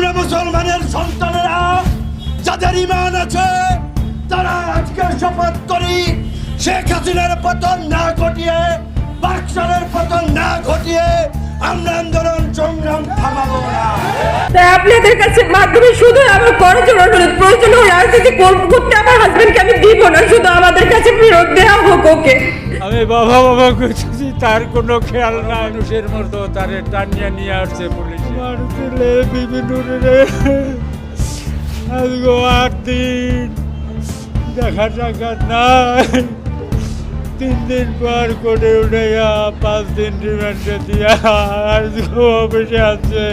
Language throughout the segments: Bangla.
আমরা মুসলমানের সন্তানেরা যাদের ঈমান আছে তারা আজকে শপথ করি শেখ হাসিনার পতন না ঘটিয়ে বাকশালের পতন না ঘটিয়ে আমরা আন্দোলন সংগ্রাম থামাবো না। তাই আপনাদের কাছে মাধ্যমে শুধু আমার করার জন্য অনুরোধ, প্রয়োজন হয় রাজনীতি করতে আমার হাজবেন্ডকে আমি দিব না, শুধু আমাদের কাছে ফেরত দেওয়া হোক ওকে। আমি বাবা বাবা করছি, তার কোনো খেয়াল না, মানুষের মতো তারে টানিয়ে নিয়ে আসছে পুলিশ। মানুষের বিভিন্ন আজকে 8 দিন দেখা টাকা নাই, 3 দিন পর করে উঠে 5 দিন রিমান্ডে দিয়া আজকে অফিসে আছে।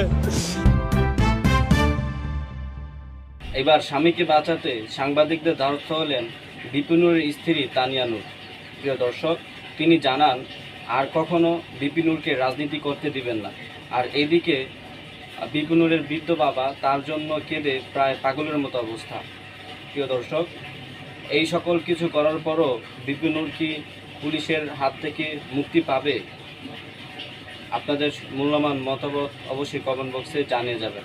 এবার স্বামীকে বাঁচাতে সাংবাদিকদের দ্বারস্থ হলেন বিপিনুরের স্ত্রী তানিয়া নূর। প্রিয় দর্শক, তিনি জানান আর কখনো বিপিনুরকে রাজনীতি করতে দিবেন না। আর এদিকে বিপিনুরের বৃদ্ধ বাবা তার জন্য কেঁদে প্রায় পাগলের মতো অবস্থা। প্রিয় দর্শক, এই সকল কিছু করার পরও বিপিনুর কি পুলিশের হাত থেকে মুক্তি পাবে? আপনাদের মূল্যবান মতামত অবশ্যই কমেন্ট বক্সে জানিয়ে যাবেন।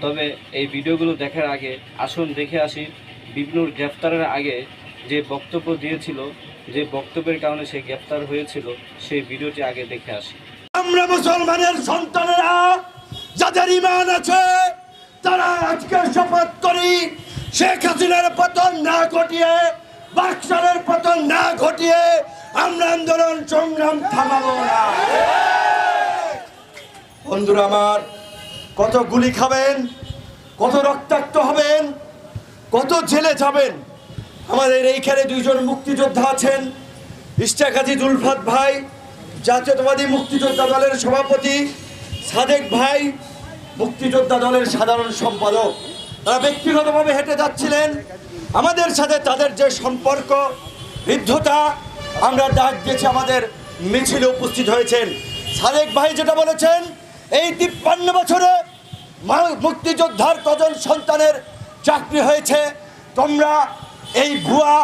তবে এই ভিডিওগুলো দেখার আগে আসুন দেখে আসি বিপিনুর গ্রেফতারের আগে যে বক্তব্য দিয়েছিল, যে বক্তব্যের কারণে সে গ্রেফতার হয়েছিল, সেই ভিডিওটি আগে দেখে আসি। আমরা মুসলমানের সন্তানেরা যাদের ঈমান আছে তারা আজকে শপথ করি শেখ হাসিনার পতন না ঘটিয়ে বাকশালের পতন না ঘটিয়ে আমরা আন্দোলন সংগ্রাম থামাবো না। বন্ধুরা আমার, কত গুলি খাবেন, কত রক্তাক্ত হবেন, কত জেলে যাবেন। আমাদের এইখানে 2 জন মুক্তিযোদ্ধা আছেন, ইশতিয়াক হাজি জুলফাত ভাই জাতীয়তাবাদী মুক্তিযোদ্ধা দলের সভাপতি, সাদেক ভাই মুক্তিযোদ্ধা দলের সাধারণ সম্পাদক। তারা ব্যক্তিগতভাবে হেঁটে যাচ্ছিলেন। আমাদের সাথে তাদের যে সম্পর্ক, হৃদ্যতা, আমরা ডাক দিয়েছি, আমাদের মিছিলে উপস্থিত হয়েছেন। সাদেক ভাই যেটা বলেছেন, এই 53 বছরে মুক্তিযোদ্ধার কজন সন্তানের চাকরি হয়েছে, তোমরা এই ভুয়া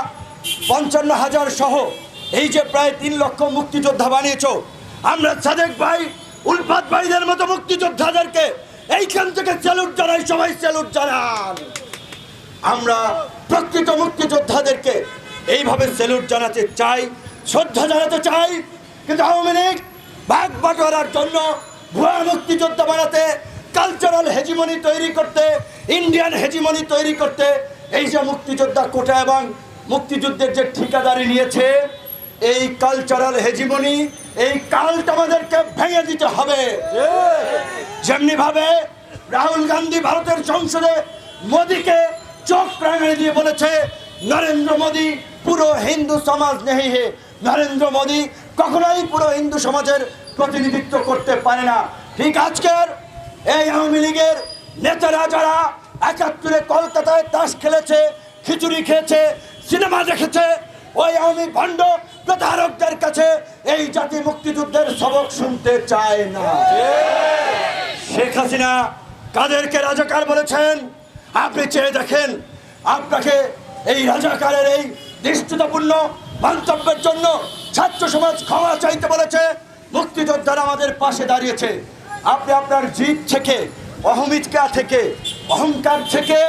55,000 সহ এই যে প্রায় 3 লক্ষ মুক্তিযোদ্ধা বানিয়েছো, আমরা সাদেক ভাই উলফাত ভাইদের মতো মুক্তিযোদ্ধাদেরকে এইখান থেকে স্যালুট জানাই, সবাই স্যালুট জানান। আমরা প্রকৃত মুক্তিযোদ্ধাদেরকে এইভাবে স্যালুট জানাতে চাই, শ্রদ্ধা জানাতে চাই। কিন্তু আওয়ামী লীগ ভাগ বাটোয়ারার জন্য ভুয়া মুক্তিযোদ্ধা বানাতে, কালচারাল হেজিমনি তৈরি করতে, ইন্ডিয়ান হেজিমনি তৈরি করতে এই যে মুক্তিযোদ্ধা কোটা এবং মুক্তিযুদ্ধের যে ঠিকাদারি নিয়েছে, এই কালচারাল হেজিমনি, এই কালটা আমাদেরকে ভেঙে দিতে হবে। যেমনি ভাবে রাহুল গান্ধী ভারতের সংসদে মোদীকে চোখ রাঙানি দিয়ে বলেছে নরেন্দ্র মোদী পুরো হিন্দু সমাজ নেই হে, নরেন্দ্র মোদী কখনোই পুরো হিন্দু সমাজের প্রতিনিধিত্ব করতে পারে না। ঠিক আজকের এই আওয়ামী লীগের নেতারা যারা 71-এ কলকাতায় তাস খেলেছে, খিচুড়ি খেয়েছে, সিনেমা দেখেছে, ওই আওয়ামী ভণ্ড প্রতারকদের কাছে এই জাতি মুক্তিযুদ্ধের সবক শুনতে চায় না। শেখ হাসিনা কাদেরকে রাজাকার বলেছেন আপনি চেয়ে দেখেন। আপনাকে এই রাজাকারের এই দৃষ্টতাপূর্ণ মন্তব্যের জন্য ছাত্র সমাজ ক্ষমা চাইতে বলেছে। মুক্তিযোদ্ধারা আমাদের পাশে দাঁড়িয়েছে। আপনি আপনার জিদ থেকে, অহমিকা থেকে, অহংকার থেকে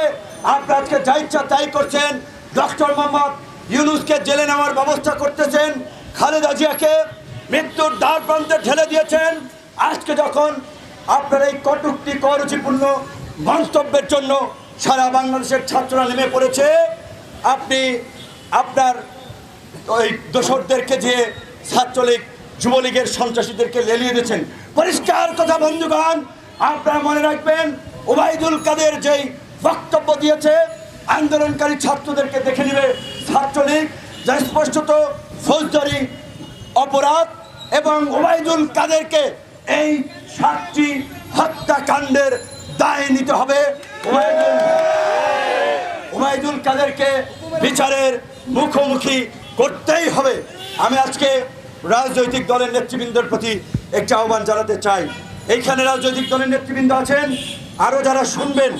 আপনি আজকে যা ইচ্ছা তাই করছেন। ডক্টর মোহাম্মদ ইউনূসকে জেলে নেওয়ার ব্যবস্থা করতেছেন, খালেদা জিয়াকে মৃত্যুর দ্বার প্রান্তে ঠেলে দিয়েছেন। আজকে যখন আপনার এই কটূক্তি করুচিপূর্ণ মন্তব্যের জন্য সারা বাংলাদেশের ছাত্ররা নেমে পড়েছে, আপনি আপনার ওই দোসরদেরকে যে ছাত্রলীগ যুবলীগের সন্ত্রাসীদেরকে লেলিয়ে দিয়েছেন। পরিষ্কার কথা বন্ধুগণ, আপনারা মনে রাখবেন, ওবায়দুল কাদের যেই বক্তব্য দিয়েছে, আন্দোলনকারী ছাত্রদেরকে দেখে নেবে ছাত্রলীগ, যা স্পষ্টত ফৌজদারি অপরাধ, এবং ওবায়দুল কাদেরকে এই 7টি হত্যাকাণ্ডের দায় নিতে হবে। ওবায়দুল কাদেরকে বিচারের মুখোমুখি করতেই হবে। আমি আজকে রাজনৈতিক দলের নেতৃবৃন্দের প্রতি একটা আহ্বান জানাতে চাই। এইখানে রাজনৈতিক দলের নেতৃবৃন্দ আছেন, আরও যারা শুনবেন,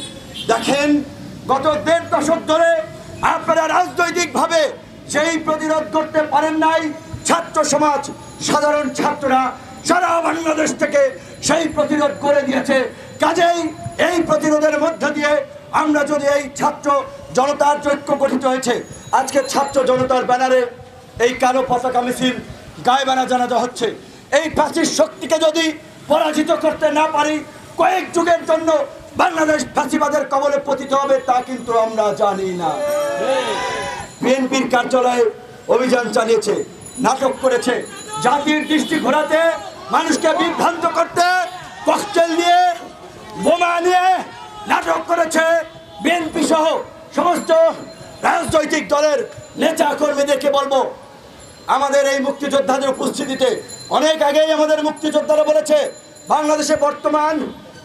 দেখেন গত 1.5 দশক ধরে আপনারা রাজনৈতিকভাবে যেই প্রতিরোধ করতে পারেন নাই, ছাত্র সমাজ, সাধারণ ছাত্ররা সারা বাংলাদেশ থেকে সেই প্রতিরোধ করে দিয়েছে। কাজেই এই প্রতিরোধের মধ্য দিয়ে আমরা যদি এই ছাত্র জনতার ঐক্য গঠিত হয়েছে, আজকে ছাত্র জনতার ব্যানারে এই কালো পতাকা মিছিল গায়েবানা জানাজা হচ্ছে। এই ফ্যাসিস্ট শক্তিকে যদি পরাজিত করতে না পারি, কয়েক যুগের জন্য বাংলাদেশ ফ্যাসিবাদের কবলে পতিত হবে, তা কিন্তু আমরা জানি না। বিএনপির কার্যালয়ে অভিযান চালিয়েছে, নাটক করেছে, জাতির দৃষ্টি ঘোরাতে, মানুষকে বিভ্রান্ত করতে, ককটেল নিয়ে, বোমা নিয়ে নাটক করেছে। বিএনপি সহ সমস্ত রাজনৈতিক দলের নেতা কর্মীদেরকে বলবো, আমাদের এই মুক্তিযোদ্ধাদের উপস্থিতিতে অনেক আগেই আমাদের মুক্তিযোদ্ধারা বলেছে, বাংলাদেশে বর্তমান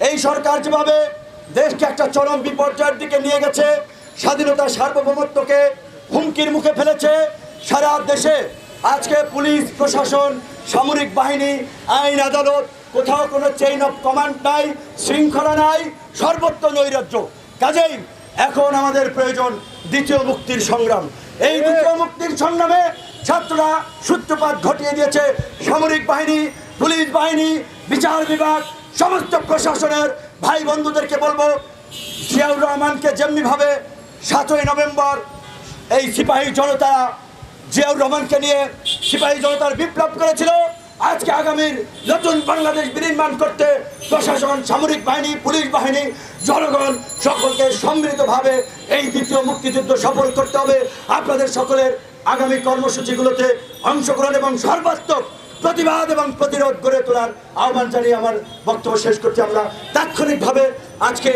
এই সরকার যেভাবে দেশকে একটা চরম বিপর্যয়ের দিকে নিয়ে গেছে, স্বাধীনতা সার্বভৌমত্বকে হুমকির মুখে ফেলেছে, সারা দেশে আজকে পুলিশ প্রশাসন, সামরিক বাহিনী, আইন আদালত, কোথাও কোনো চেইন অফ কমান্ড নাই, শৃঙ্খলা নাই, সর্বত্র নৈরাজ্য। কাজেই এখন আমাদের প্রয়োজন দ্বিতীয় মুক্তির সংগ্রাম। এই দ্বিতীয় মুক্তির সংগ্রামে ছাত্ররা সূত্রপাত ঘটিয়ে দিয়েছে। সামরিক বাহিনী, পুলিশ বাহিনী, বিচার বিভাগ, সমস্ত প্রশাসনের ভাই বন্ধুদেরকে বলবো, জিয়াউর রহমানকে যেমনিভাবে 7ই নভেম্বর এই সিপাহী জনতা জিয়াউর রহমানকে নিয়ে সিপাহী জনতার বিপ্লব করেছিল, আজকে আগামীর নতুন বাংলাদেশ বিনির্মাণ করতে প্রশাসন, সামরিক বাহিনী, পুলিশ বাহিনী, জনগণ সকলকে সম্মিলিতভাবে এই দ্বিতীয় মুক্তিযুদ্ধ সফল করতে হবে। আপনাদের সকলের আগামী কর্মসূচিগুলোতে অংশগ্রহণ এবং সর্বাত্মক প্রতিবাদ এবং প্রতিরোধ গড়ে তোলার আহ্বান জানিয়ে আমার বক্তব্য শেষ করছি। আমরা তাৎক্ষণিকভাবে আজকে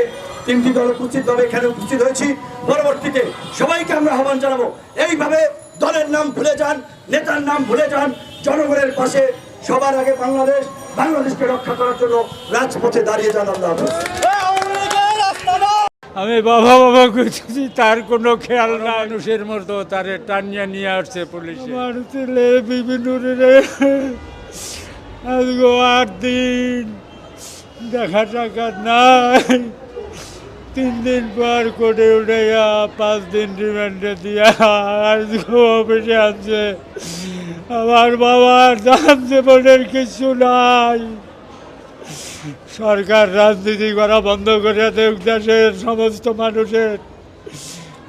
3টি দল উপস্থিতভাবে এখানে উপস্থিত হয়েছি। পরবর্তীতে সবাইকে আমরা আহ্বান জানাবো, এইভাবে দলের নাম ভুলে যান, নেতার নাম ভুলে যান, জনগণের পাশে সবার আগে বাংলাদেশকে রক্ষা করার জন্য রাজপথে দাঁড়িয়ে যান। আল্লাহ হাফেজ। আমি বাবা করছি, তার কোনো খেয়াল না, মানুষের মতো তারে টানিয়ে নিয়ে আসছে পুলিশ। আমার ছেলে বিপিনুরের আজকে 8 দিন দেখা টাকা নাই, 3 দিন পর করে উঠাইয়া 5 দিন রিমান্ডে দিয়া আজকে অফিসে আছে। আমার বাবার দাম জীবনের কিছু নাই। সরকার রাজনীতি করা বন্ধ করে দেখ, দেশের সমস্ত মানুষের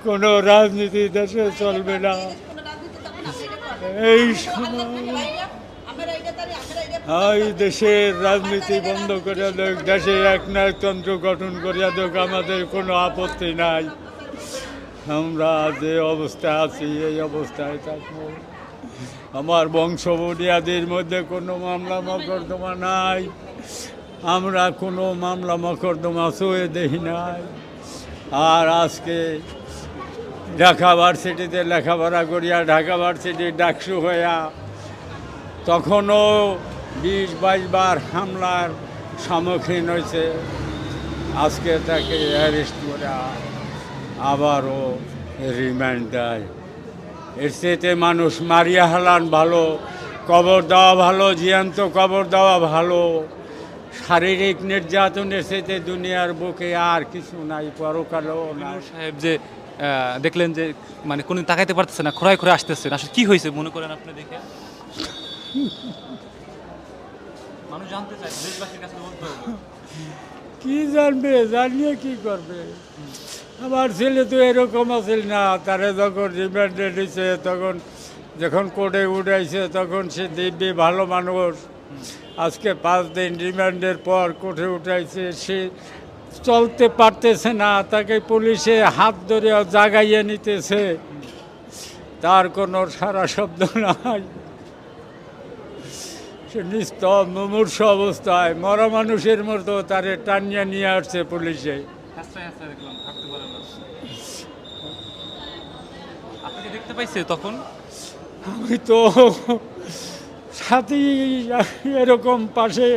কোনো রাজনীতি দেশে চলবে না। এই সময় দেশের রাজনীতি বন্ধ করে দেখ, দেশে একনায়কতন্ত্র গঠন করিয়া দেখ, আমাদের কোনো আপত্তি নাই। আমরা যে অবস্থায় আছি এই অবস্থায় থাকবো। আমার বংশ বুনিয়াদির মধ্যে কোনো মামলা মকদ্দমা নাই, আমরা কোনো মামলা মকদ্দমা ছুঁয়ে দেখি নাই। আর আজকে ঢাকা ভার্সিটিতে লেখাপড়া করিয়া ঢাকা ভার্সিটির ডাকসু হইয়া তখনও 20-22 বার হামলার সম্মুখীন হয়েছে। আজকে তাকে অ্যারেস্ট করে আবারও রিমান্ড দেয়। এর চেয়ে মানুষ মারিয়া হালান ভালো, কবর দেওয়া ভালো, জ্যান্ত কবর দেওয়া ভালো। শারীরিক নির্যাতনের চেয়ে দুনিয়ার বুকে আর কিছু নাই, পরকালেও নাই। সাহেব যে দেখলেন যে মানে কোনো তাকাইতে পারতেছে না, খোঁড়ায় খোঁড়ায় আসতেছেন, আসলে কি হয়েছে মনে করেন আপনি দেখে? মানুষ জানতে চায়, দেশবাসীর কাছে বলতে হবে। কি জানবে, জানিয়ে কি করবে? আমার ছেলে তো এরকম আছিল না, তারে যখন রিমান্ডে দিছে, তখন যখন কোর্টে উঠাইছে তখন সে দিব্যি ভালো মানুষ। আজকে 5 দিন রিমান্ডের পর কোর্টে উঠাইছে, সে চলতে পারতেছে না, তাকে পুলিশে হাত ধরে জাগাইয়ে নিতেছে, তার কোনো সারা শব্দ নাই। সে নিস্তব মুমূর্ষ অবস্থায় মরা মানুষের মতো তারে টানিয়ে নিয়ে আসছে পুলিশে। আপনি দেখতে পাইছে তখন? আমি তো সাথী এরকম পাশে,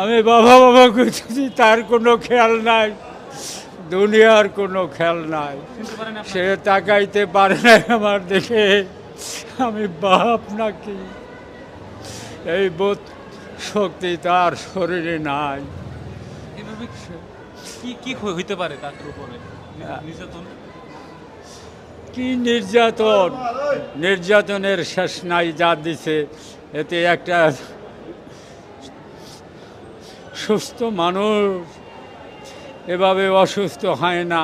আমি বাবা করতেছি, তার কোনো খেয়াল নাই, দুনিয়ার কোনো খেয়াল নাই। সে তাকাইতে পারে না আমার দেখে, আমি বাপ নাকি, এই বোধ শক্তি তার শরীরে নাই। এভাবে কি হইতে পারে তার উপরে নির্যাতন? কি নির্যাতন, নির্যাতনের শেষ নাই যা দিছে। এতে একটা সুস্থ মানুষ এভাবে অসুস্থ হয় না।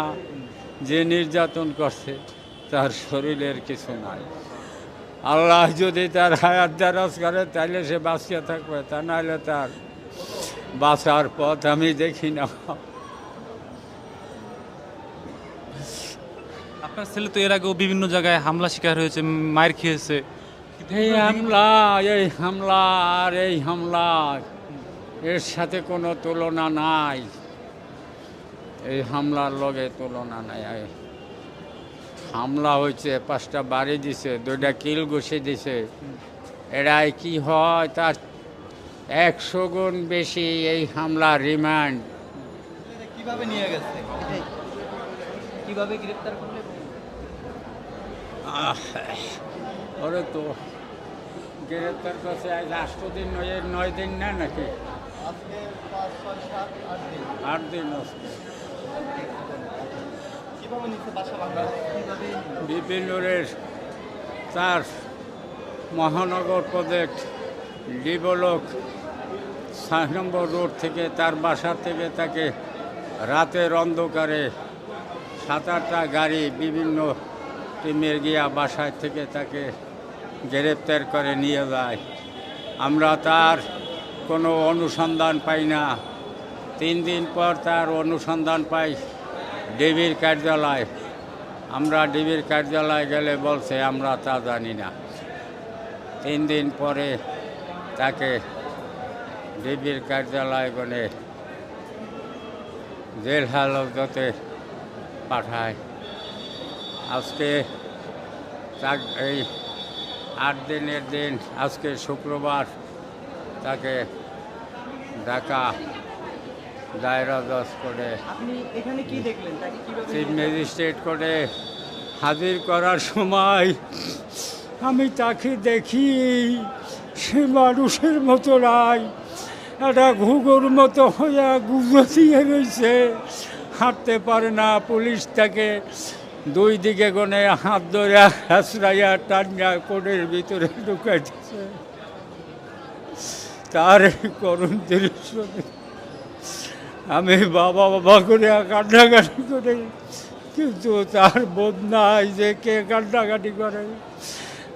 যে নির্যাতন করছে তার শরীরের কিছু নাই। আল্লাহ যদি তার হায়াত দারাজ করে তাহলে সে বাঁচিয়ে থাকবে, তা নাহলে তার বাঁচার পথ আমি দেখি না। আপনার ছেলে তো এর আগেও বিভিন্ন জায়গায় হামলা শিকার হয়েছে, মায়ের খেয়েছে। এই হামলা আর এই হামলা এর সাথে কোনো তুলনা নাই। এই হামলার লগে তুলনা নাই। হামলা হয়েছে, 5টা বাড়ি দিছে, 2টা কিল ঘষে দিছে। এরাই কি হয় তার 100 গুণ বেশি এই হামলা রিমান্ড। কিভাবে নিয়ে গেছে, কিভাবে গ্রেফতার করলে? ওরে তো গ্রেপ্তার করছে আজ 8 দিন, 9 দিন না নাকি 8 দিন। বিপিনুরের তার মহানগর প্রজেক্ট ডিবলক 6 নম্বর রোড থেকে তার বাসা থেকে তাকে রাতের অন্ধকারে 7-8টা গাড়ি বিভিন্ন টিমের গিয়া বাসায় থেকে তাকে গ্রেপ্তার করে নিয়ে যায়। আমরা তার কোনো অনুসন্ধান পাই না। 3 দিন পর তার অনুসন্ধান পাই ডিবির কার্যালয়। আমরা ডিবির কার্যালয়ে গেলে বলছে আমরা তা জানি না। 3 দিন পরে তাকে ডিবির কার্যালয় গনে জেল হাজতে পাঠায়। আজকে এই 8 দিনের দিন, আজকে শুক্রবার, তাকে ঢাকা দায়রা জজ কোর্টে চিফ ম্যাজিস্ট্রেট কোর্টে হাজির করার সময় আমি তাকে দেখি সে মানুষের মতো নাই, একটা ঘুঘুর মতো হয়ে গুজে রয়েছে, হাঁটতে পারে না। পুলিশ তাকে 2 দিকে গনে হাত ধরে হাসরাইয়া টানিয়া কোর্টের ভিতরে ঢুকাই দিচ্ছে। তার করুণ দৃশ্য আমি বাবা বাবা করে কান্নাকাটি করে, কিন্তু তার বোধ নাই যে কে কান্নাকাটি করে।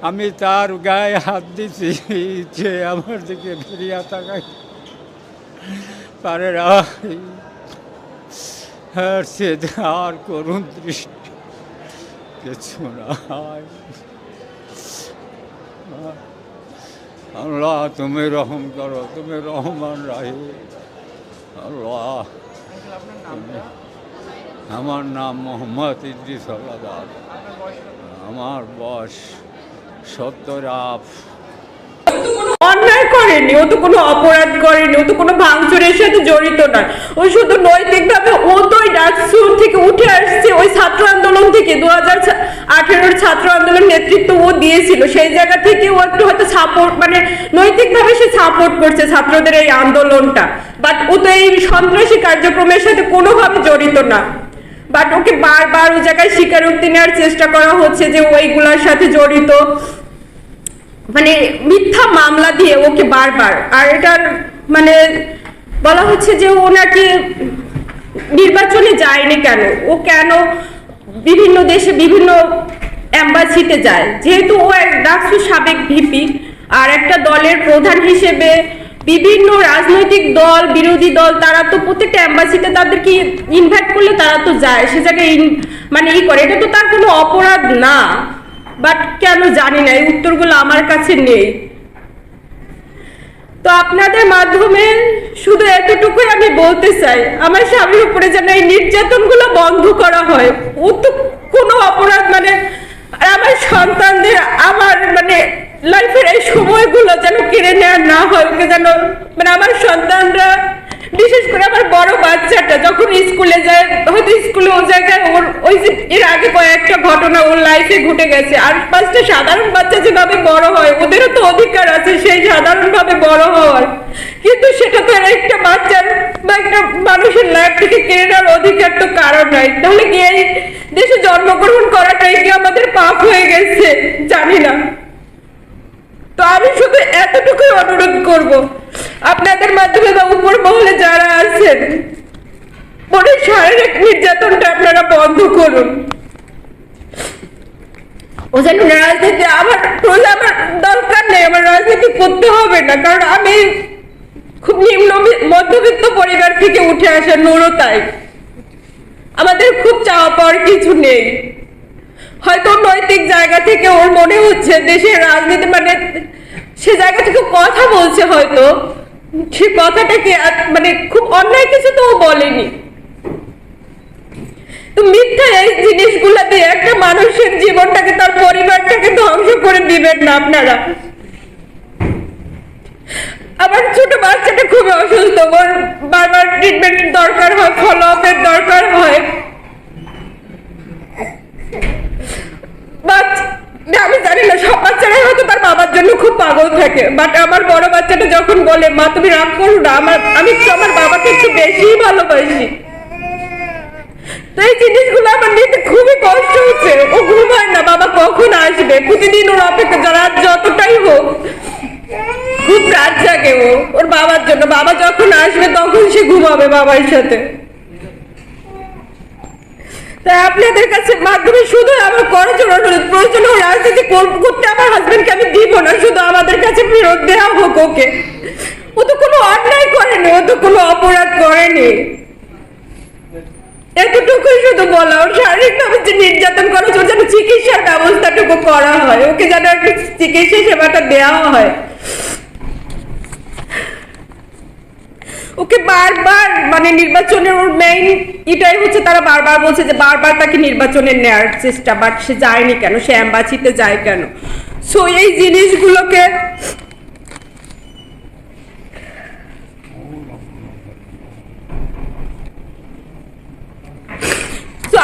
আমি তার গায়ে হাত দিছি যে আমার দিকে ফিরিয়া তাকাই পারে না। আর করুণ দৃষ্টি কিছু নাই। আল্লাহ তুমি রহম করো, তুমি রহমান রাহিম। আল্লাহ আমার নাম মোহাম্মদ ইদ্রিস আলাদার। আমার বয়স 70। অন্যায় করেনি, ও তো কোনো অপরাধ করেনি, ও তো কোনো ভাঙচুরের সাথে জড়িত নয়। ও শুধু নৈতিকভাবে ও তো ওই ডাকসুর থেকে উঠে আসছে, ওই ছাত্র আন্দোলন থেকে 2018 ছাত্র আন্দোলন নেতৃত্ব ও দিয়েছিল। সেই জায়গা থেকে ও একটু হয়তো সাপোর্ট, মানে নৈতিকভাবে সে সাপোর্ট করছে ছাত্রদের এই আন্দোলনটা। বাট ও তো এই সন্ত্রাসী কার্যক্রমের সাথে কোনোভাবে জড়িত না। বাট ওকে বারবার ওই জায়গায় স্বীকারোক্তি নেওয়ার চেষ্টা করা হচ্ছে যে ওইগুলোর সাথে জড়িত, মানে মিথ্যা মামলা দিয়ে ওকে বারবার। আর এটার মানে বলা হচ্ছে যে ও নাকি নির্বাচনে যায়নি কেন, ও কেন বিভিন্ন দেশে বিভিন্ন এম্বাসিতে যায়, যেহেতু ও এক ডাকসুর সাবেক ভিপি আর একটা দলের প্রধান হিসেবে বিভিন্ন রাজনৈতিক দল, বিরোধী দল, তারা তো প্রত্যেকটা এম্বাসিতে তাদেরকে ইনভাইট করলে তারা তো যায়, সে জায়গায় মানে করে। এটা তো তার কোনো অপরাধ না। বাট কেন জানি না, এই উত্তরগুলো আমার কাছে নেই। তো আপনাদের মাধ্যমে শুধু এতটুকুই আমি বলতে চাই, আমার স্বামীর উপরে যেন এই নির্যাতনগুলো বন্ধ করা হয়। ও তো কোনো অপরাধ মানে, আর আমার সন্তানদের আমার মানে লাইফের এই সময়গুলো যেন কেড়ে নেওয়া না হয়। ওকে যেন মানে আমার সন্তানরা, বিশেষ করে আমার বড় বাচ্চাটা যখন স্কুলে যায়, হয়তো স্কুলে ও জায়গায় ওর ওই যে এর আগে কয়েকটা ঘটনা ওর লাইফে ঘটে গেছে। আর 5টা সাধারণ বাচ্চা যেভাবে বড় হয়, ওদেরও তো অধিকার আছে সেই সাধারণভাবে বড় হওয়ার, কিন্তু সেটা তো একটা বাচ্চার বা একটা মানুষের লাইফ থেকে কেড়ে নেওয়ার অধিকার তো কারণ নাই। তাহলে কি এই দেশে জন্মগ্রহণ করাটাই কি আমাদের পাপ হয়ে গেছে? জানি না। তো আমি শুধু এতটুকুই অনুরোধ করব, আপনাদের মাধ্যমে বা উপর মহলে যারা আছেন, বোনের শারীরিক নির্যাতনটা আপনারা বন্ধ করুন। ও যেন রাজনীতি আমার দরকার নেই, আমার রাজনীতি করতে হবে না, কারণ আমি খুব নিম্ন মধ্যবিত্ত পরিবার থেকে উঠে আসা নুরও তাই। আমাদের খুব চাওয়া পাওয়ার কিছু নেই। হয়তো নৈতিক জায়গা থেকে ওর মনে হচ্ছে দেশের রাজনীতি মানে সে জায়গা থেকে কথা বলছে, হয়তো সে কথাটাকে মানে খুব অন্যায় কিছু তো ও বলেনি। তো মিথ্যা এই জিনিসগুলা দিয়ে একটা মানুষের জীবনটাকে, তার পরিবারটাকে ধ্বংস করে দিবেন না আপনারা। আমার ছোট বাচ্চাটা খুবই অসুস্থ, ওর বারবার ট্রিটমেন্টের দরকার হয়, ফলো আপের দরকার হয়। আমি জানি না সব বাচ্চারাই হয়তো তার বাবার জন্য খুব পাগল থাকে, বাট আমার বড় বাচ্চাটা যখন বলে মা তুমি রাগ করো না, আমি আমার বাবাকে একটু বেশি ভালোবাসি, তো এই জিনিসগুলো আমার নিতে খুবই কষ্ট হচ্ছে। ও ঘুমায় না, বাবা কখন আসবে, প্রতিদিন ওর অপেক্ষা, যারা যতটাই হোক খুব রাত জাগে ও ওর বাবার জন্য। বাবা যখন আসবে তখন সে ঘুমাবে বাবার সাথে। তাই আপনাদের কাছে মাধ্যমে শুধু আমার করার জন্য অনুরোধ, প্রয়োজন ও রাজনীতি করতে আমার হাজবেন্ডকে আমি দিব না, শুধু আমাদের কাছে ফেরত দেওয়া হোক ওকে। ও তো কোনো অন্যায় করেনি, ও তো কোনো অপরাধ করেনি, এতটুকুই শুধু বলা। ওর শারীরিকভাবে যে নির্যাতন করা হচ্ছে, ওর যেন চিকিৎসার ব্যবস্থাটুকু করা হয়, ওকে যেন একটু চিকিৎসা সেবাটা দেওয়া হয়। ওকে বারবার মানে নির্বাচনের ওর মেইন এটাই হচ্ছে, তারা বারবার বলছে যে বারবার তাকে নির্বাচনে নেওয়ার চেষ্টা, বাট সে যায়নি কেন, সে অ্যাম্বাসিতে যায় কেন। সো এই জিনিসগুলোকে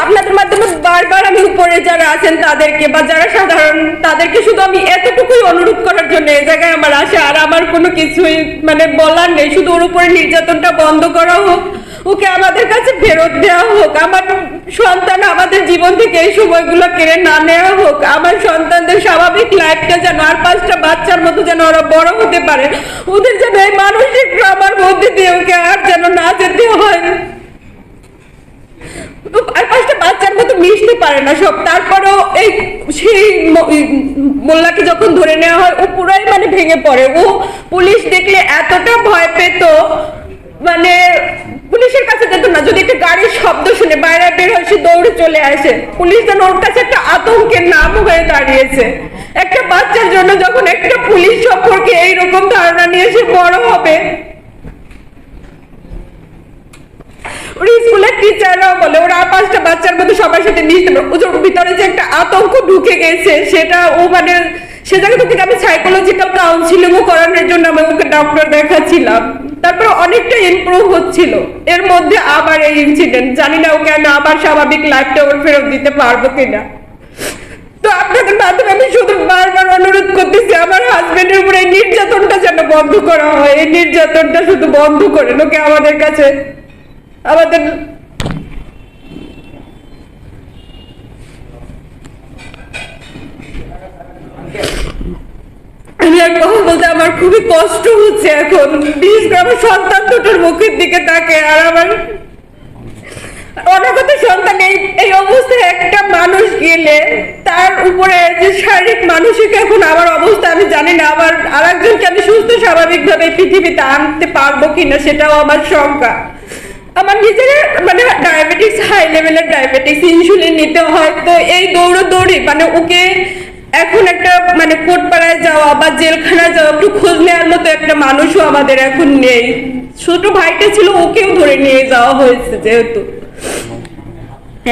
আপনাদের মাধ্যমে বারবার আমি উপরে যারা আছেন তাদেরকে বা যারা সাধারণ তাদেরকে শুধু আমি এতটুকুই অনুরোধ করার জন্য এই জায়গায় আমার আসা। আর আমার কোনো কিছুই মানে বলার নেই, শুধু ওর উপরে নির্যাতনটা বন্ধ করা হোক, ওকে আমাদের কাছে ফেরত দেওয়া হোক, আমার সন্তান আমাদের জীবন থেকে এই সময়গুলো কেড়ে না নেওয়া হোক, আমার সন্তানদের স্বাভাবিক লাইফটা যেন আর 5টা বাচ্চার মতো যেন ওরা বড় হতে পারে, ওদের যেন এই মানসিক ট্রমার মধ্যে দিয়ে ওকে আর যেন না যেতে হয়। আর 5টা বাচ্চার মতো মিশতে পারে না সব, তারপরেও এই সেই মোল্লাকে যখন ধরে নেওয়া হয় ও পুরাই মানে ভেঙে পড়ে। ও পুলিশ দেখলে এতটা ভয় পেত, মানে পুলিশের কাছে যেত না, যদি একটা গাড়ির শব্দ শুনে বাইরে বের হয় সে দৌড়ে চলে আসে। পুলিশ যেন ওর কাছে একটা আতঙ্কের নাম হয়ে দাঁড়িয়েছে। একটা বাচ্চার জন্য যখন একটা পুলিশ সম্পর্কে এইরকম ধারণা নিয়ে সে বড় হবে, ওর স্কুলের টিচাররাও বলে ওরা 5টা বাচ্চার মধ্যে সবার সাথে মিশতে পারে। ওর ভিতরে যে একটা আতঙ্ক ঢুকে গেছে সেটা ও মানে সে জায়গা থেকে আমি সাইকোলজিক্যাল কাউন্সিলিংও করানোর জন্য আমি ওকে ডক্টর দেখাচ্ছিলাম, তারপরে অনেকটা ইমপ্রুভ হচ্ছিল। এর মধ্যে আবার এই ইনসিডেন্ট, জানি না ওকে আমি আবার স্বাভাবিক লাইফটা ওর ফেরত দিতে পারবো কিনা। তো আপনাদের মাধ্যমে আমি শুধু বারবার অনুরোধ করতেছি আমার হাজবেন্ডের উপরে এই নির্যাতনটা যেন বন্ধ করা হয়, এই নির্যাতনটা শুধু বন্ধ করেন, ওকে আমাদের কাছে আমাদের আমি আর কথা বলতে আমার খুবই কষ্ট হচ্ছে এখন, বিশেষ করে আমার সন্তান দুটোর মুখের দিকে তাকে। আর আমার অনাগত সন্তান এই অবস্থায় একটা মানুষ গেলে তার উপরে যে শারীরিক মানসিক এখন আমার অবস্থা আমি জানি না, আবার আর একজনকে আমি সুস্থ স্বাভাবিকভাবে পৃথিবীতে আনতে পারবো কিনা সেটাও আমার শঙ্কা। আমার নিজের মানে ডায়াবেটিস, হাই লেভেলের ডায়াবেটিস, ইনসুলিন নিতে হয়। তো এই দৌড়ি মানে ওকে এখন একটা মানে কোটপাড়ায় যাওয়া বা জেলখানায় যাওয়া একটু খোঁজ নেওয়ার মতো একটা মানুষও আমাদের এখন নেই। ছোট ভাইটা ছিল, ওকেও ধরে নিয়ে যাওয়া হয়েছে যেহেতু।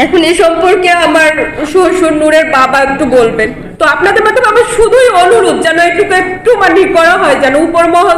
এখন এই সম্পর্কে আমার শ্বশুর নূরের বাবা একটু বলবেন। তো আপনাদের মাধ্যমে আমার শুধুই অনুরোধ যেন একটু মানে করা হয়, যেন উপর মহল